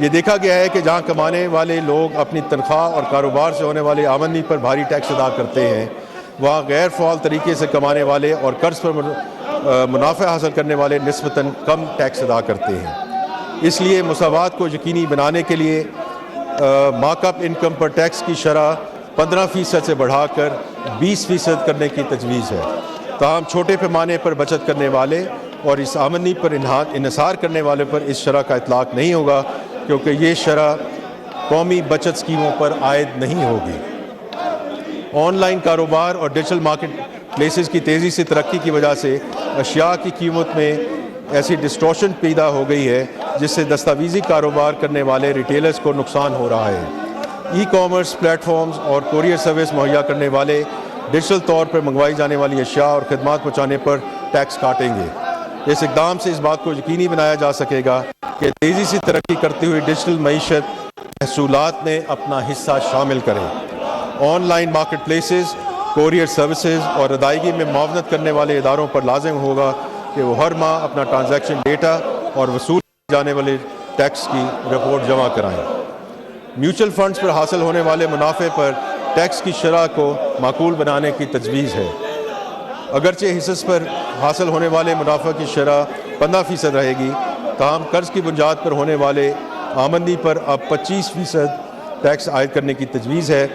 یہ دیکھا گیا ہے کہ جہاں کمانے والے لوگ اپنی تنخواہ اور کاروبار سے ہونے والے آمدنی پر بھاری ٹیکس ادا کرتے ہیں، وہاں غیر فعال طریقے سے کمانے والے اور قرض پر منافع حاصل کرنے والے نسبتاً کم ٹیکس ادا کرتے ہیں۔ اس لیے مساوات کو یقینی بنانے کے لیے mark up income per tax کی شرح 15% سے بڑھا کر 20% کرنے کی تجویز ہے۔ تاہم چھوٹے پیمانے پر بچت کرنے والے اور اس آمدنی پر انحصار کرنے والے پر اس شرح کا اطلاق نہیں ہوگا، کیونکہ یہ شرح قومی بچت اسکیموں پر عائد نہیں ہوگی۔ آن لائن کاروبار اور ڈیجیٹل مارکیٹ پلیسز کی تیزی سے ترقی کی وجہ سے اشیاء کی قیمت میں ایسی ڈسٹورشن پیدا ہو گئی ہے جس سے دستاویزی کاروبار کرنے والے ریٹیلرز کو نقصان ہو رہا ہے۔ ای کامرس پلیٹ فارمز اور کوریئر سروس مہیا کرنے والے ڈیجیٹل طور پر منگوائی جانے والی اشیاء اور خدمات پہنچانے پر ٹیکس کاٹیں گے۔ اس اقدام سے اس بات کو یقینی بنایا جا سکے گا کہ تیزی سے ترقی کرتی ہوئی ڈیجیٹل معیشت محصولات میں اپنا حصہ شامل کرے۔ On line market places, courier services اور ادائیگی میں معاونت کرنے والے اداروں پر لازم ہوگا کہ وہ ہر ماہ اپنا ٹرانزیکشن ڈیٹا اور وصول جانے والے ٹیکس کی رپورٹ جمع کرائیں۔ میوچل فنڈز پر حاصل ہونے والے منافع پر ٹیکس کی شرح کو معقول بنانے کی تجویز ہے۔ اگرچہ حصص پر حاصل ہونے والے منافع کی شرح 15% رہے گی، تاہم قرض کی بنیاد پر ہونے والے آمدنی پر اب 25% ٹیکس عائد کرنے کی تجویز ہے،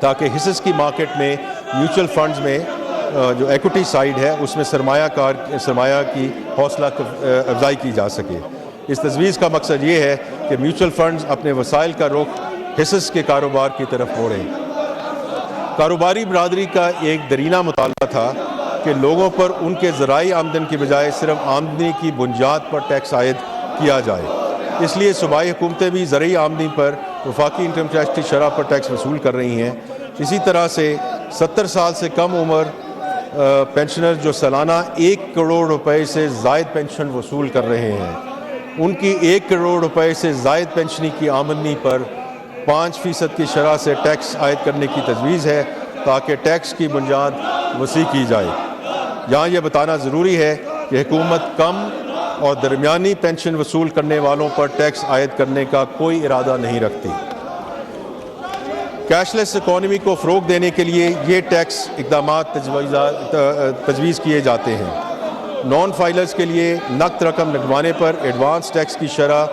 تاکہ حصص کی مارکیٹ میں میوچل فنڈز میں جو ایکوٹی سائیڈ ہے اس میں سرمایہ کی حوصلہ افزائی کی جا سکے۔ اس تجویز کا مقصد یہ ہے کہ میوچل فنڈز اپنے وسائل کا رخ حصص کے کاروبار کی طرف موڑیں۔ کاروباری برادری کا ایک درینہ مطالبہ تھا کہ لوگوں پر ان کے ذرائع آمدن کی بجائے صرف آمدنی کی بنیاد پر ٹیکس عائد کیا جائے۔ اس لیے صوبائی حکومتیں بھی زرعی آمدنی پر وفاقی انکم ٹیکس کی شرح پر ٹیکس وصول کر رہی ہیں۔ اسی طرح سے 70 سال سے کم عمر پینشنر جو سالانہ 1 کروڑ روپے سے زائد پینشن وصول کر رہے ہیں، ان کی 1 کروڑ روپے سے زائد پینشنی کی آمدنی پر 5% کی شرح سے ٹیکس عائد کرنے کی تجویز ہے، تاکہ ٹیکس کی بنیاد وسیع کی جائے۔ یہاں یہ بتانا ضروری ہے کہ حکومت کم اور درمیانی پینشن وصول کرنے والوں پر ٹیکس عائد کرنے کا کوئی ارادہ نہیں رکھتی۔ کیش لیس اکانومی کو فروغ دینے کے لیے یہ ٹیکس اقدامات تجویز کیے جاتے ہیں۔ نان فائلرز کے لیے نقد رقم لگوانے پر ایڈوانس ٹیکس کی شرح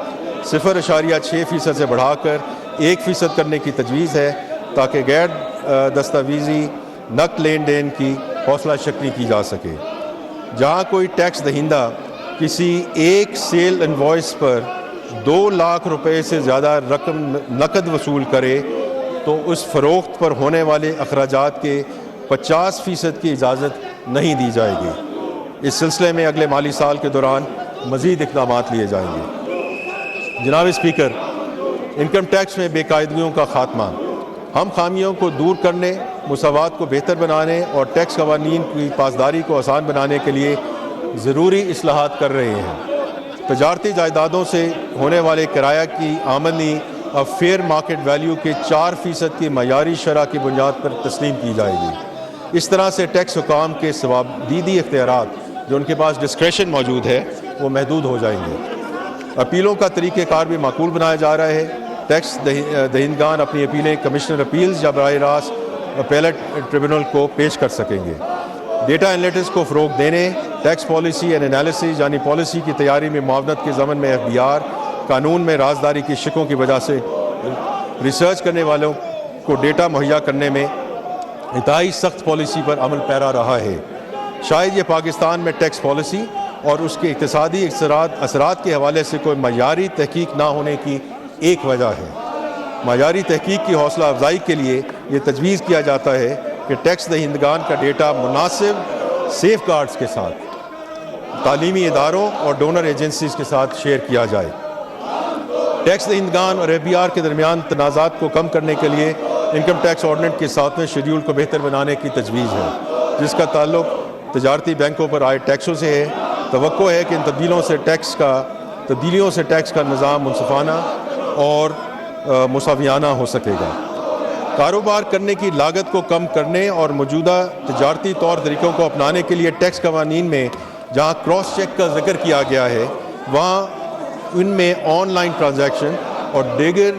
0.6% سے بڑھا کر 1% کرنے کی تجویز ہے، تاکہ غیر دستاویزی نقد لین دین کی حوصلہ شکنی کی جا سکے۔ جہاں کوئی ٹیکس دہندہ کسی ایک سیل انوائس پر 2 لاکھ روپے سے زیادہ رقم نقد وصول کرے تو اس فروخت پر ہونے والے اخراجات کے 50% کی اجازت نہیں دی جائے گی۔ اس سلسلے میں اگلے مالی سال کے دوران مزید اقدامات لیے جائیں گے۔ جناب اسپیکر، انکم ٹیکس میں بے قاعدگیوں کا خاتمہ، ہم خامیوں کو دور کرنے، مساوات کو بہتر بنانے اور ٹیکس قوانین کی پاسداری کو آسان بنانے کے لیے ضروری اصلاحات کر رہے ہیں۔ تجارتی جائیدادوں سے ہونے والے کرایہ کی آمدنی اب فیئر مارکیٹ ویلیو کے 4% کی معیاری شرح کی بنیاد پر تسلیم کی جائے گی۔ اس طرح سے ٹیکس حکام کے ثوابدیدی اختیارات جو ان کے پاس ڈسکریشن موجود ہے وہ محدود ہو جائیں گے۔ اپیلوں کا طریقہ کار بھی معقول بنایا جا رہا ہے۔ ٹیکس دہندگان اپنی اپیلیں کمشنر اپیلز یا براہ راست اپیلٹ ٹریبونل کو پیش کر سکیں گے۔ ڈیٹا انالیٹکس کو فروغ دینے، ٹیکس پالیسی اینڈ انالیسز یعنی پالیسی کی تیاری میں معاونت کے ضمن میں FBR قانون میں رازداری کی شکوں کی وجہ سے ریسرچ کرنے والوں کو ڈیٹا مہیا کرنے میں انتہائی سخت پالیسی پر عمل پیرا رہا ہے۔ شاید یہ پاکستان میں ٹیکس پالیسی اور اس کے اقتصادی اثرات کے حوالے سے کوئی معیاری تحقیق نہ ہونے کی ایک وجہ ہے۔ معیاری تحقیق کی حوصلہ افزائی کے لیے یہ تجویز کیا جاتا ہے کہ ٹیکس دہندگان کا ڈیٹا مناسب سیف گارڈز کے ساتھ تعلیمی اداروں اور ڈونر ایجنسیز کے ساتھ شیئر کیا جائے۔ ٹیکس دہندگان اور FBR کے درمیان تنازعات کو کم کرنے کے لیے انکم ٹیکس آرڈیننس کے 7ویں شیڈول کو بہتر بنانے کی تجویز ہے، جس کا تعلق تجارتی بینکوں پر عائد ٹیکسوں سے ہے۔ توقع ہے کہ ان تبدیلیوں سے ٹیکس کا نظام منصفانہ اور مساویانہ ہو سکے گا۔ کاروبار کرنے کی لاگت کو کم کرنے اور موجودہ تجارتی طور طریقوں کو اپنانے کے لیے ٹیکس قوانین میں جہاں کراس چیک کا ذکر کیا گیا ہے، وہاں ان میں آن لائن ٹرانزیکشن اور دیگر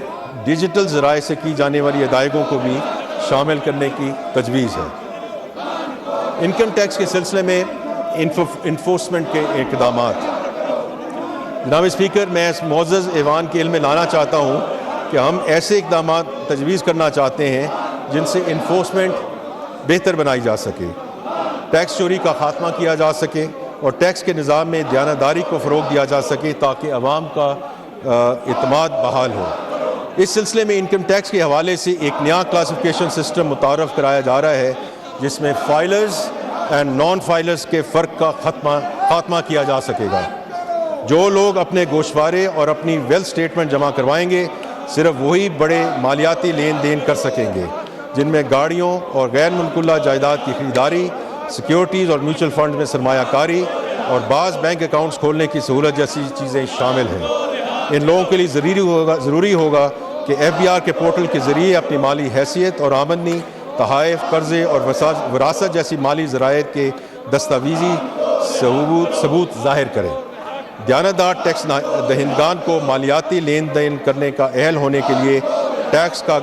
ڈیجیٹل ذرائع سے کی جانے والی ادائیگیوں کو بھی شامل کرنے کی تجویز ہے۔ انکم ٹیکس کے سلسلے میں انفورسمنٹ کے اقدامات۔ جناب اسپیکر، میں اس معزز ایوان کے علم میں لانا چاہتا ہوں کہ ہم ایسے اقدامات تجویز کرنا چاہتے ہیں جن سے انفورسمنٹ بہتر بنائی جا سکے، ٹیکس چوری کا خاتمہ کیا جا سکے اور ٹیکس کے نظام میں دیانتداری کو فروغ دیا جا سکے تاکہ عوام کا اعتماد بحال ہو۔ اس سلسلے میں انکم ٹیکس کے حوالے سے ایک نیا کلاسیفیکیشن سسٹم متعارف کرایا جا رہا ہے جس میں فائلرز اینڈ نان فائلرز کے فرق کا خاتمہ کیا جا سکے گا۔ جو لوگ اپنے گوشوارے اور اپنی ویلتھ سٹیٹمنٹ جمع کروائیں گے صرف وہی بڑے مالیاتی لین دین کر سکیں گے جن میں گاڑیوں اور غیر منقولہ جائیداد کی خریداری، سیکیورٹیز اور میوچل فنڈ میں سرمایہ کاری اور بعض بینک اکاؤنٹس کھولنے کی سہولت جیسی چیزیں شامل ہیں۔ ان لوگوں کے لیے ضروری ہوگا کہ ایف بی آر کے پورٹل کے ذریعے اپنی مالی حیثیت اور آمدنی، تحائف، قرضے اور وراثت جیسی مالی ذرائع کے دستاویزی ثبوت ظاہر کریں۔ دیانتدار ٹیکس دہندگان کو مالیاتی لین دین کرنے کا اہل ہونے کے لیے ٹیکس کا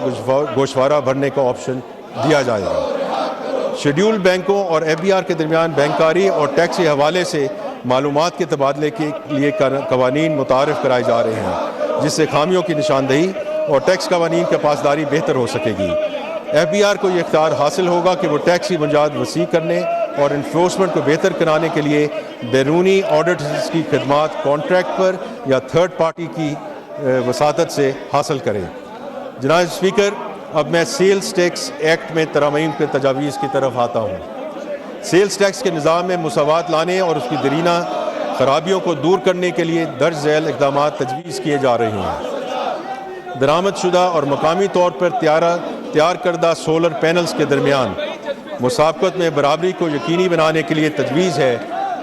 گوشوارہ بھرنے کا آپشن دیا جائے گا۔ شیڈول بینکوں اور ایف بی آر کے درمیان بینکاری اور ٹیکس کے حوالے سے معلومات کے تبادلے کے لیے قوانین متعارف کرائے جا رہے ہیں جس سے خامیوں کی نشاندہی اور ٹیکس قوانین کی پاسداری بہتر ہو سکے گی۔ ایف بی آر کو یہ اختیار حاصل ہوگا کہ وہ ٹیکس کی بنیاد وسیع کرنے اور انفورسمنٹ کو بہتر کرانے کے لیے بیرونی آڈیٹرز کی خدمات کانٹریکٹ پر یا تھرڈ پارٹی کی وساطت سے حاصل کرے۔ جناب اسپیکر، اب میں سیلز ٹیکس ایکٹ میں ترامیم کے تجاویز کی طرف آتا ہوں۔ سیلز ٹیکس کے نظام میں مساوات لانے اور اس کی دیرینہ خرابیوں کو دور کرنے کے لیے درج ذیل اقدامات تجویز کیے جا رہے ہیں۔ درآمد شدہ اور مقامی طور پر تیار کردہ سولر پینلز کے درمیان مسابقت میں برابری کو یقینی بنانے کے لیے تجویز ہے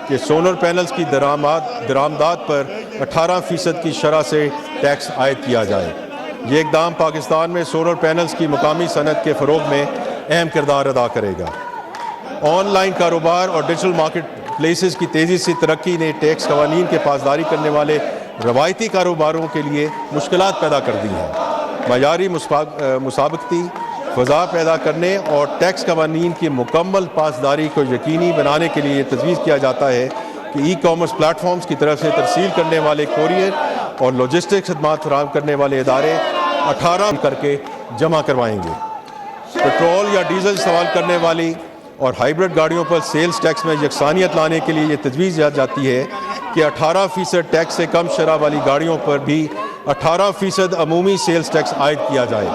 کہ سولر پینلز کی درآمدات پر 18% کی شرح سے ٹیکس عائد کیا جائے۔ یہ اقدام پاکستان میں سولر پینلز کی مقامی صنعت کے فروغ میں اہم کردار ادا کرے گا۔ آن لائن کاروبار اور ڈیجیٹل مارکیٹ پلیسز کی تیزی سے ترقی نے ٹیکس قوانین کے پاسداری کرنے والے روایتی کاروباروں کے لیے مشکلات پیدا کر دی ہیں۔ معیاری مسابقتی فضا پیدا کرنے اور ٹیکس قوانین کی مکمل پاسداری کو یقینی بنانے کے لیے یہ تجویز کیا جاتا ہے کہ ای کامرس پلیٹ فارمز کی طرف سے ترسیل کرنے والے کوریئر اور لاجسٹک خدمات فراہم کرنے والے ادارے 18 کر کے جمع کروائیں گے۔ پیٹرول یا ڈیزل استعمال کرنے والی اور ہائیبرڈ گاڑیوں پر سیلز ٹیکس میں یکسانیت لانے کے لیے یہ تجویز جاتی ہے کہ 18% ٹیکس سے کم شرح والی گاڑیوں پر بھی 18% عمومی سیلز ٹیکس عائد کیا جائے۔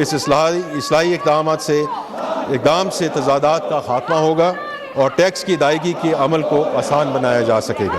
اس اصلاحی اقدام سے تضادات کا خاتمہ ہوگا اور ٹیکس کی ادائیگی کے عمل کو آسان بنایا جا سکے گا۔